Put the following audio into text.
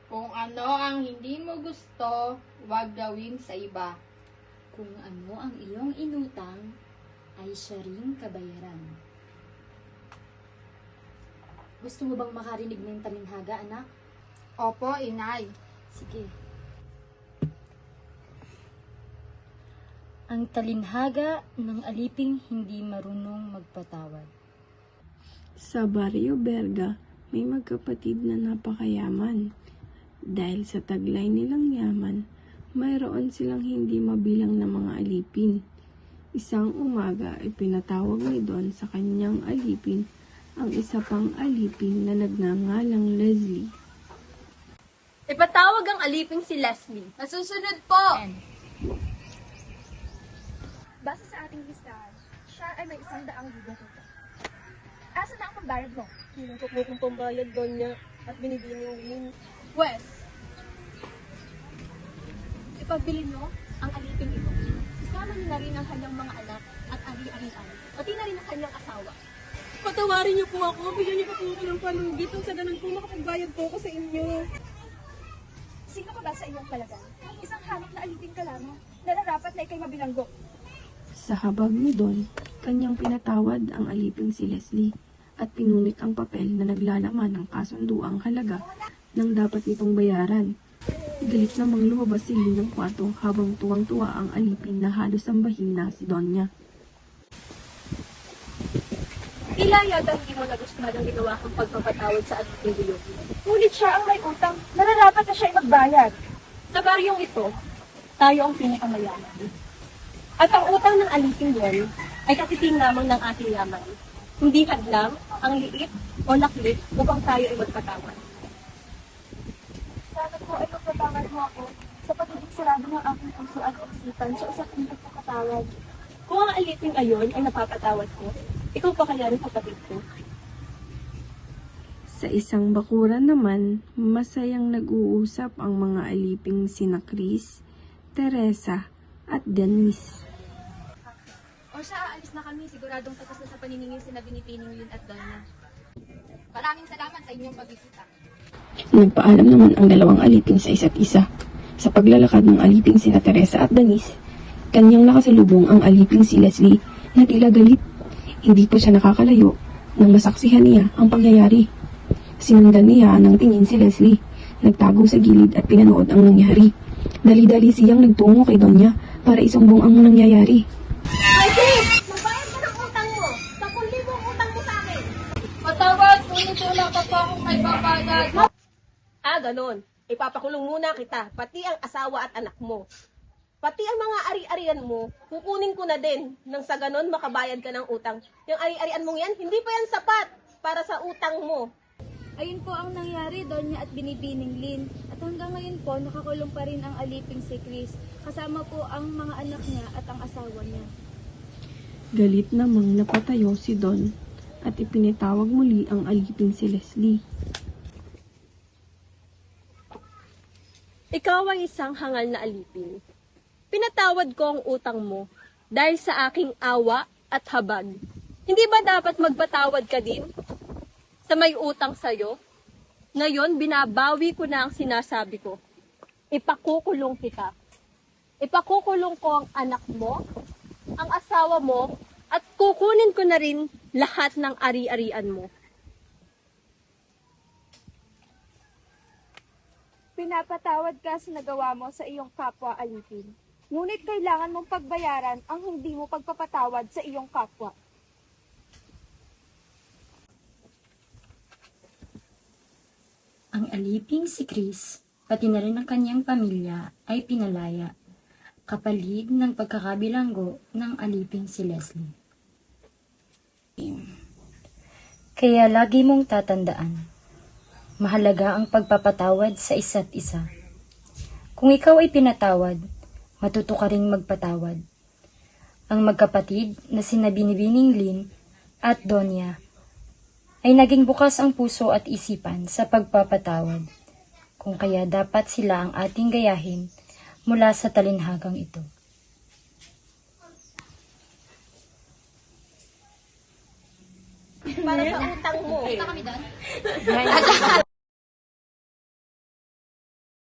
Kung ano ang hindi mo gusto, huwag gawin sa iba. Kung ano ang iyong inutang, ay siya ring kabayaran. Gusto mo bang makarinig ng talinhaga, anak? Opo, inay. Sige. Ang talinhaga ng aliping hindi marunong magpatawad. Sa Barrio Berga, may magkapatid na napakayaman. Dahil sa taglay nilang yaman, mayroon silang hindi mabilang na mga alipin. Isang umaga ay pinatawag ni Don sa kanyang alipin ang isa pang alipin na nagngangalang Leslie. Ipatawag ang aliping si Leslie. Nasusunod po! Base sa ating listahan, siya ay may 100 libo dito. Asa na ang pambayad mo? Hinangkot mo kong pambayad doon niya at binibini yung ring. Wes, ipagbili niyo ang aliping ito. Isama niyo na rin ang kanyang mga anak at ari-arian. Pati na rin ang kanyang asawa. Patawarin niyo po ako. Bigyan niyo pa po ako ng palugit. Nang sa ganun po makapagbayad po ako sa inyo. Sino ka ba sa iyong palagan? Isang hanap na alipin ka lamang, nararapat na ikay mabilanggo. Sa habag ni Don, kanyang pinatawad ang aliping si Leslie at pinunit ang papel na naglalaman ng kasunduang halaga ng dapat nitong bayaran. Galit namang lumabas si Lynn ng kwarto habang tuwang-tuwa ang alipin na halos sambahin na si Donya. Tila yata hindi mo nagustuhan ang ginawa kong pagpapatawad sa aliping gulong. Ngunit siya ang may utang. Nararapat na siya magbayad. Sa baryong ito, tayo ang pinakamayaman. At ang utang ng aliping yon ay katiting lamang ng ating yaman. Hindi hadlang, ang liit o laklit upang tayo ay magpatawad. Sana po ay magpatawad mo ako sa pagiging sarado ng aking puso at isipan sa isang pagkakatawad. Kung ang aliping ayon ay napapatawad ko, ikaw pa kaya rin kapatid ko. Sa isang bakuran naman, masayang nag-uusap ang mga aliping sina Chris, Teresa at Denise. O siya, aalis na kami. Siguradong tapos na sa paniningil si Nabinipining Lynn at Donna. Maraming salamat sa inyong pagbisita. Nagpaalam naman ang dalawang aliping sa isa't isa. Sa paglalakad ng aliping sina Teresa at Denise, kanyang nakasalubong ang aliping si Leslie na tila galit. Hindi po siya nakakalayo nang masaksihan niya ang pangyayari. Sinundan niya ng tingin si Leslie. Nagtago sa gilid at pinanood ang nangyari. Dali-dali siyang nagtungo kay Donya para isumbong ang nangyayari. Magbayad ka ng utang mo! 10,000 ang utang mo sa akin! Patawad, ngunit wala pa po akong may babayad. Ganon. Ipapakulong muna kita, pati ang asawa at anak mo. Pati ang mga ari-arian mo, kukunin ko na din nang sa ganon makabayad ka ng utang. Yung ari-arian mong yan, hindi pa yan sapat para sa utang mo. Ayun po ang nangyari, Donya at Binibining Lynn. At hanggang ngayon po, nakakulong pa rin ang aliping si Chris. Kasama po ang mga anak niya at ang asawa niya. Galit namang napatayo si Don at ipinitawag muli ang aliping si Leslie. Ikaw ay isang hangal na alipin. Pinatawad ko ang utang mo dahil sa aking awa at habag. Hindi ba dapat magpatawad ka din sa may utang sa'yo? Ngayon, binabawi ko na ang sinasabi ko. Ipakukulong kita. Ipakukulong ko ang anak mo, ang asawa mo, at kukunin ko na rin lahat ng ari-arian mo. Pinapatawad ka sa nagawa mo sa iyong kapwa alipin. Ngunit kailangan mong pagbayaran ang hindi mo pagpapatawad sa iyong kapwa. Ang aliping si Chris, pati na rin ang kanyang pamilya, ay pinalaya, kapalig ng pagkakabilanggo ng aliping si Leslie. Kaya lagi mong tatandaan, mahalaga ang pagpapatawad sa isa't isa. Kung ikaw ay pinatawad, matuto ka ring magpatawad. Ang magkapatid na sina Binibining Lynn at Donya ay naging bukas ang puso at isipan sa pagpapatawad, kung kaya dapat sila ang ating gayahin mula sa talinhagang ito. Para sa utang mo. Kita kami doon.